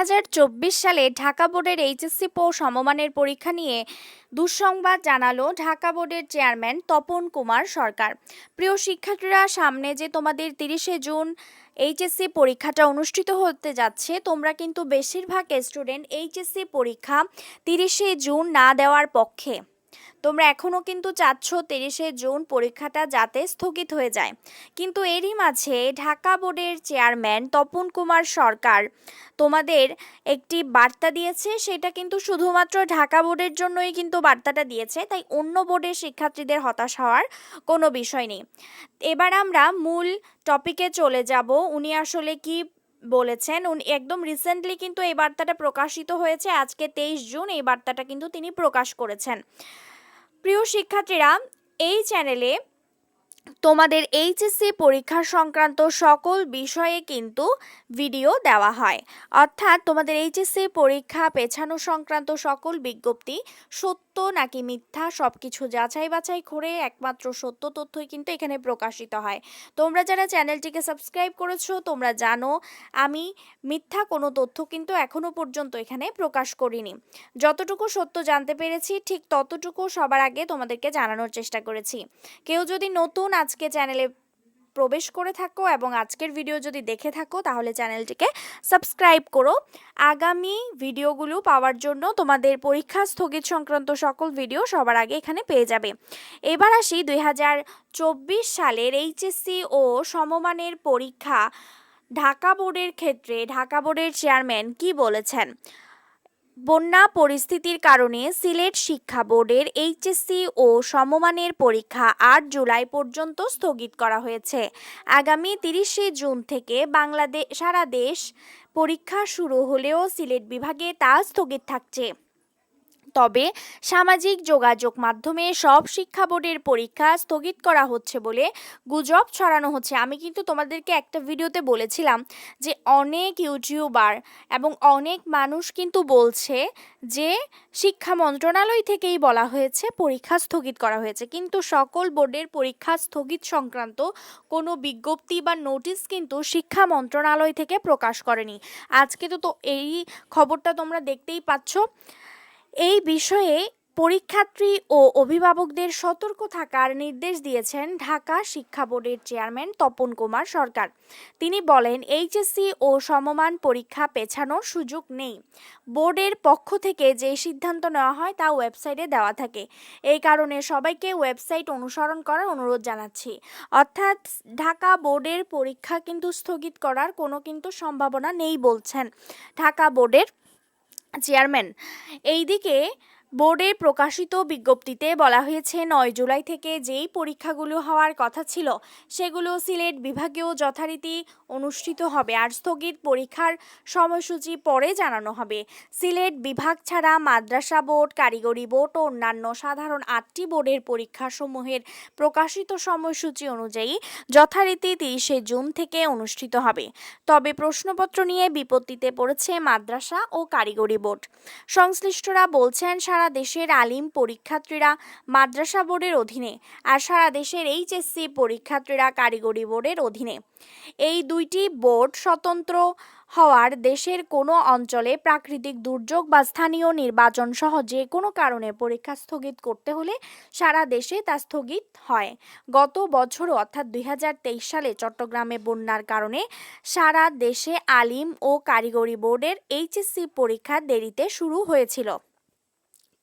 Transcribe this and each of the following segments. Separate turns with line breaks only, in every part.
2024 সালে ঢাকা বোর্ডের এইচএসসি সমমানের পরীক্ষা নিয়ে দুঃসংবাদ জানালো ঢাকা বোর্ডের চেয়ারম্যান তপন কুমার সরকার। প্রিয় শিক্ষার্থীরা, সামনে যে তোমাদের 30শে জুন এইচএসসি পরীক্ষাটা অনুষ্ঠিত হতে যাচ্ছে, তোমরা কিন্তু বেশিরভাগ স্টুডেন্ট এইচএসসি পরীক্ষা 30শে জুন না দেওয়ার পক্ষে। তোমরা এখনও কিন্তু চাচ্ছ 30শে জুন পরীক্ষাটা যাতে স্থগিত হয়ে যায়, কিন্তু এরই মাঝে ঢাকা বোর্ডের চেয়ারম্যান তপন কুমার সরকার তোমাদের একটি বার্তা দিয়েছে। সেটা কিন্তু শুধুমাত্র ঢাকা বোর্ডের জন্যই কিন্তু বার্তাটা দিয়েছে, তাই অন্য বোর্ডের শিক্ষার্থীদের হতাশ হওয়ার কোনো বিষয় নেই। এবার আমরা মূল টপিকে চলে যাব। উনি আসলে কি বলেছেন, উনি একদম রিসেন্টলি কিন্তু এই বার্তাটা প্রকাশিত হয়েছে। আজকে 23 জুন এই বার্তাটা কিন্তু তিনি প্রকাশ করেছেন। প্রিয় শিক্ষার্থীরা, এই চ্যানেলে তোমাদের এইচএসসি পরীক্ষা সংক্রান্ত সকল বিষয়ে কিন্তু ভিডিও দেওয়া হয়, অর্থাৎ তোমাদের এইচএসসি পরীক্ষা পেছানো সংক্রান্ত সকল বিজ্ঞপ্তি সত্য নাকি মিথ্যা সবকিছু যাচাই বাছাই করে একমাত্র সত্য তথ্যই কিন্তু এখানে প্রকাশিত হয়। তোমরা যারা চ্যানেলটিকে সাবস্ক্রাইব করেছো, তোমরা জানো আমি মিথ্যা কোনো তথ্য কিন্তু এখনো পর্যন্ত এখানে প্রকাশ করিনি। যতটুকু সত্য জানতে পেরেছি ঠিক ততটুকু সবার আগে তোমাদেরকে জানানোর চেষ্টা করেছি। কেউ যদি নতুন আজকে চ্যানেলে প্রবেশ করে থাকো এবং আজকের ভিডিও যদি দেখে থাকো, তাহলে চ্যানেলটিকে সাবস্ক্রাইব করো আগামী ভিডিওগুলো পাওয়ার জন্য। তোমাদের পরীক্ষা স্থগিত সংক্রান্ত সকল ভিডিও সবার আগে এখানে পেয়ে যাবে। এবার আসি 2024 সালের এইচএসসি ও সমমানের পরীক্ষা ঢাকা বোর্ডের ক্ষেত্রে ঢাকা বোর্ডের চেয়ারম্যান কি বলেছেন। বন্যা পরিস্থিতির কারণে সিলেট শিক্ষা বোর্ডের এইচএসসি ও সমমানের পরীক্ষা 8 জুলাই পর্যন্ত স্থগিত করা হয়েছে। আগামী 30শে জুন থেকে সারা দেশ পরীক্ষা শুরু হলেও সিলেট বিভাগে তা স্থগিত থাকছে। তবে সামাজিক যোগাযোগ মাধ্যমে সব শিক্ষা বোর্ডের পরীক্ষা স্থগিত করা হচ্ছে বলে গুজব ছড়ানো হচ্ছে। আমি কিন্তু তোমাদেরকে একটা ভিডিওতে বলেছিলাম যে অনেক ইউটিউবার এবং অনেক মানুষ কিন্তু বলছে যে শিক্ষা মন্ত্রণালয় থেকেই বলা হয়েছে পরীক্ষা স্থগিত করা হয়েছে, কিন্তু সকল বোর্ডের পরীক্ষা স্থগিত সংক্রান্ত কোনো বিজ্ঞপ্তি বা নোটিশ কিন্তু শিক্ষা মন্ত্রণালয় থেকে প্রকাশ করেনি। আজকে তো এই খবরটা তোমরা দেখতেই পাচ্ছ। এই বিষয়ে পরীক্ষার্থী ও অভিভাবকদের সতর্ক থাকার নির্দেশ দিয়েছেন ঢাকা শিক্ষা বোর্ডের চেয়ারম্যান তপন কুমার সরকার। তিনি বলেন, এইচএসসি ও সমমান পরীক্ষা পেছানোর সুযোগ নেই। বোর্ডের পক্ষ থেকে যে সিদ্ধান্ত নেওয়া হয় তা ওয়েবসাইটে দেওয়া থাকে। এই কারণে সবাইকে ওয়েবসাইট অনুসরণ করার অনুরোধ জানাচ্ছি। অর্থাৎ ঢাকা বোর্ডের পরীক্ষা কিন্তু স্থগিত করার কোনো কিন্তু সম্ভাবনা নেই বলছেন ঢাকা বোর্ডের চেয়ারম্যান। এইদিকে বোর্ডের প্রকাশিত বিজ্ঞপ্তিতে বলা হয়েছে 9 জুলাই থেকে যেই পরীক্ষাগুলো হওয়ার কথা ছিল সেগুলো সিলেট বিভাগেও যথারীতি অনুষ্ঠিত হবে, আর স্থগিত পরীক্ষার সময়সূচি পরে জানানো হবে। সিলেট বিভাগ ছাড়া মাদ্রাসা বোর্ড, কারিগরি বোর্ড ও অন্যান্য সাধারণ 8টি বোর্ডের পরীক্ষাসমূহের প্রকাশিত সময়সূচি অনুযায়ী যথারীতি 30শে জুন থেকে অনুষ্ঠিত হবে। তবে প্রশ্নপত্র নিয়ে বিপত্তিতে পড়েছে মাদ্রাসা ও কারিগরি বোর্ড। সংশ্লিষ্টরা বলছেন, সারা দেশের আলিম পরীক্ষার্থীরা মাদ্রাসা বোর্ডের অধীনে, আর সারা দেশের এইচএসসি পরীক্ষার্থীরা কারিগরি বোর্ডের অধীনে। এই দুইটি বোর্ড স্বতন্ত্র হওয়ার দেশের কোনো অঞ্চলে প্রাকৃতিক দুর্যোগ বা স্থানীয় নির্বাচন সহ যে কোনো কারণে পরীক্ষা স্থগিত করতে হলে সারা দেশে তা স্থগিত হয়। গত বছরও অর্থাৎ 2023 সালে চট্টগ্রামে বন্যার কারণে সারা দেশে আলিম ও কারিগরি বোর্ডের এইচএসসি পরীক্ষা দেরিতে শুরু হয়েছিল।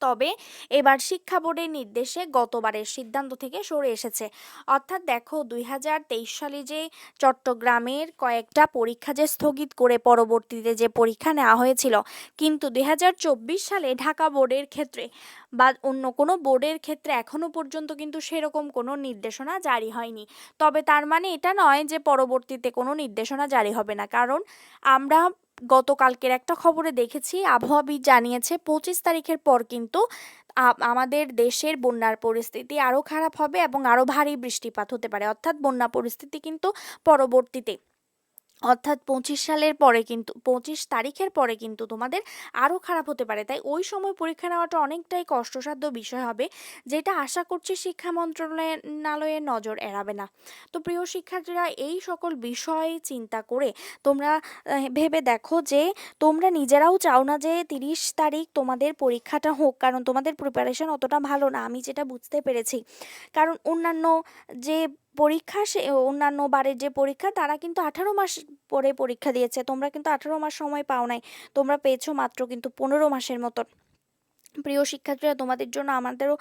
তবে এবার শিক্ষা বোর্ডের নির্দেশে গতবারের সিদ্ধান্ত থেকে সরে এসেছে। অর্থাৎ দেখো, 2023 সালে যে চট্টগ্রামের কয়েকটা পরীক্ষা যে স্থগিত করে পরবর্তীতে যে পরীক্ষা নেওয়া হয়েছিল, কিন্তু 2024 সালে ঢাকা বোর্ডের ক্ষেত্রে বা অন্য কোনো বোর্ডের ক্ষেত্রে এখনো পর্যন্ত কিন্তু সেরকম কোনো নির্দেশনা জারি হয়নি। তবে তার মানে এটা নয় যে পরবর্তীতে কোনো নির্দেশনা জারি হবে না, কারণ আমরা গতকালকের একটা খবরে দেখেছি আবহাওয়াবিদ জানিয়েছে 25 তারিখের পর কিন্তু আমাদের দেশের বন্যার পরিস্থিতি আরও খারাপ হবে এবং আরও ভারী বৃষ্টিপাত হতে পারে। অর্থাৎ বন্যা পরিস্থিতি কিন্তু পরবর্তীতে অর্থাৎ 25 সালের পরে কিন্তু 25 তারিখের পরে কিন্তু তোমাদের আরও খারাপ হতে পারে। তাই ওই সময় পরীক্ষা নেওয়াটা অনেকটাই কষ্টসাধ্য বিষয় হবে, যেটা আশা করছি শিক্ষা মন্ত্রণালয়ের নজর এড়াবে না। তো প্রিয় শিক্ষার্থীরা, এই সকল বিষয় চিন্তা করে তোমরা ভেবে দেখো যে তোমরা নিজেরাও চাও না যে 30 তারিখ তোমাদের পরীক্ষাটা হোক, কারণ তোমাদের প্রিপারেশন অতটা ভালো না, আমি যেটা বুঝতে পেরেছি। কারণ অন্যান্য যে অন্যান্য বারের যে পরীক্ষা, তারা কিন্তু 18 মাস পরে পরীক্ষা দিয়েছে, তোমরা কিন্তু 18 মাস সময় পাও নাই, তোমরা পেয়েছো মাত্র কিন্তু 15 মাসের মতো। প্রিয় শিক্ষার্থীরা, তোমাদের জন্য আমাদেরও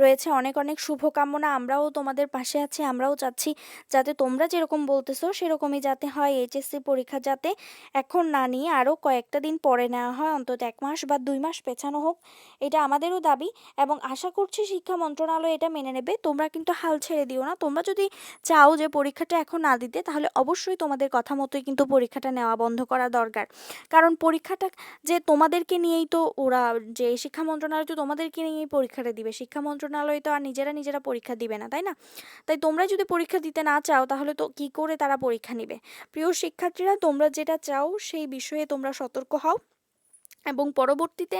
রয়েছে অনেক অনেক শুভকামনা। আমরাও তোমাদের পাশে আছি, আমরাও চাচ্ছি যাতে তোমরা যেরকম বলতেছো সেরকমই যাতে হয়। এইচএসসি পরীক্ষা যাতে এখন না নিয়ে আরও কয়েকটা দিন পরে নেওয়া হয়, অন্তত 1 মাস বা 2 মাস পেছানো হোক, এটা আমাদেরও দাবি এবং আশা করছি শিক্ষা মন্ত্রণালয় এটা মেনে নেবে। তোমরা কিন্তু হাল ছেড়ে দিও না। তোমরা যদি চাও যে পরীক্ষাটা এখন না দিতে, তাহলে অবশ্যই তোমাদের কথা মতোই কিন্তু পরীক্ষাটা নেওয়া বন্ধ করা দরকার। কারণ পরীক্ষাটা যে তোমাদেরকে নিয়েই তো ওরা, যে শিক্ষা মন্ত্রণালয় তো তোমাদেরকে নিয়েই পরীক্ষাটা দিবে, শিক্ষা মন্ত্রণালয় তো আর নিজেরা পরীক্ষা দিবে না, তাই না? তাই তোমরা যদি পরীক্ষা দিতে না চাও, তাহলে তো কি করে তারা পরীক্ষা নিবে? প্রিয় শিক্ষার্থীরা, তোমরা যেটা চাও সেই বিষয়ে তোমরা সতর্ক হও এবং পরবর্তীতে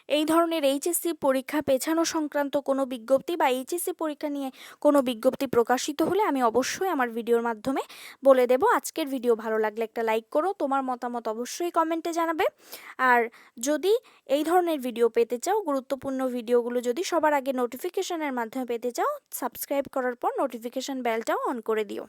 এই ধরনের এইচএসসি পরীক্ষা পেছানো সংক্রান্ত কোনো বিজ্ঞপ্তি বা এইচএসসি পরীক্ষা নিয়ে কোনো বিজ্ঞপ্তি প্রকাশিত হলে আমি অবশ্যই আমার ভিডিওর মাধ্যমে বলে দেব। আজকের ভিডিও ভালো লাগলে একটা লাইক করো, তোমার মতামত অবশ্যই কমেন্টে জানাবে। আর যদি এই ধরনের ভিডিও পেতে চাও, গুরুত্বপূর্ণ ভিডিওগুলো যদি সবার আগে নোটিফিকেশনের মাধ্যমে পেতে চাও, সাবস্ক্রাইব করার পর নোটিফিকেশন বেলটাও অন করে দিও।